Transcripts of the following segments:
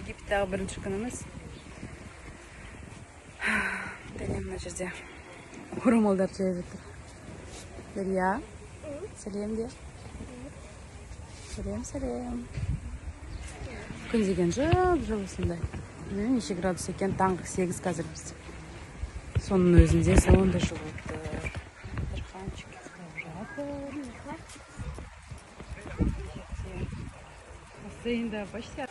Египеттегі бірінші күніміз. Дәлем мына жерде орамалдар жайып жатыр. Дария, сәлем де. Сәлем. Күн деген жылы сондай. Неше градус екен, таңғы 8 қазір бізде. Соның өзінде сонда жылы отыр. Дарханчик келіп жатыр. Бассейнда почти.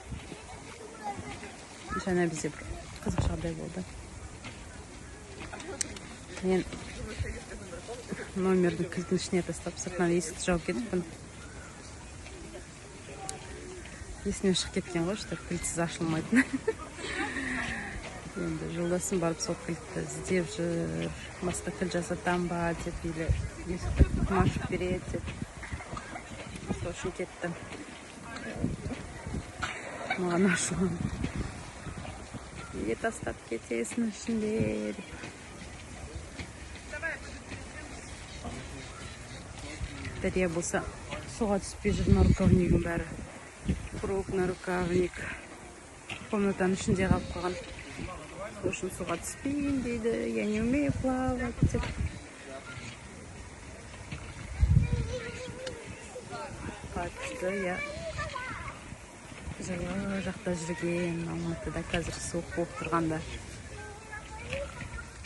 Жаңа бізде бір қызық жағдай болды. Мен номердің кілтін ішіне тастап, сыртынан есікті жауып кетіппін. Есімнен шығып кеткен ғой, что кілтсіз ашылмайтын. Енді жолдасым барып сол кілтті іздеп жүр. Басқа кілт жасатам ба деп, или есікті кім ашып береді деп. Сол үшін кетті. Маған ашуын. Неге тастап кетесің ішінде деп. Дария болса суға түспей жүр, нарукавнигің бәрі. Круг, нарукавник. Комнатаның ішінде қалып қалған. Сол үшін суға түспейін дейді. Я не умею плавать деп. Қатты, я жылы жақта жүрген. Алматыда қазір суық болып тұрғанда.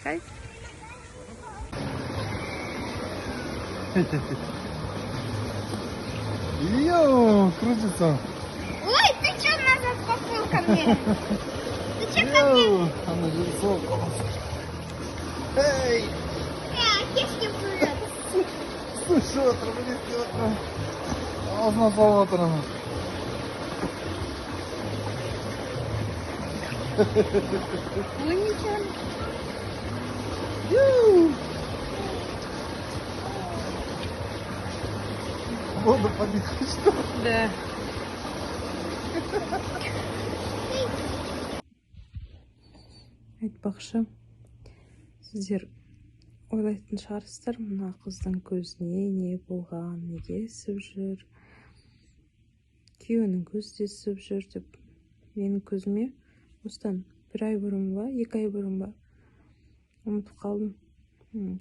Кайф. Йоу, крутится. Ой, ты что назад поплыл ко мне? Ты что ко мне? Она же высоко. Эй! Кешки плывет. Слушай, отрубились девушка. Ağzına sağ atırım. Ну ничего. Воду побить что? Да. Айтпақшы, сіздер ойлайтын шығарсыздар, мына қыздың көзіне не болған, неге ісіп жүр, күйеуінің көзі де ісіп жүр деп. Менің көзіме осыдан 1 ай бұрын ба, 2 ай бұрын ба, ұмытып қалдым.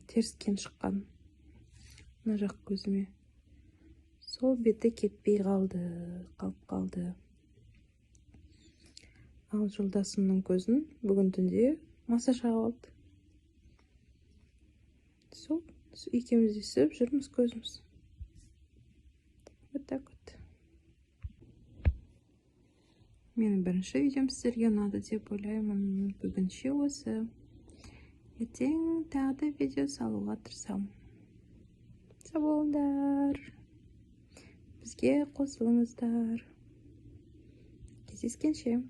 Теріскен шыққан мына жақ көзіме. Сол беті кетпей қалып қалды. Ал жолдасымның көзін бүгін түнде массажға алды. Сол екеуміз ісіп жүрміз көзіміз. Вот так вот. Менің бірінші видеом сіздерге ұнады деп ойлаймын. Бүгінше осы. Ертең тағы да видео салуға тырысамын. Сау болыңдар. Бізге қосылыңыздар. Кездескенше.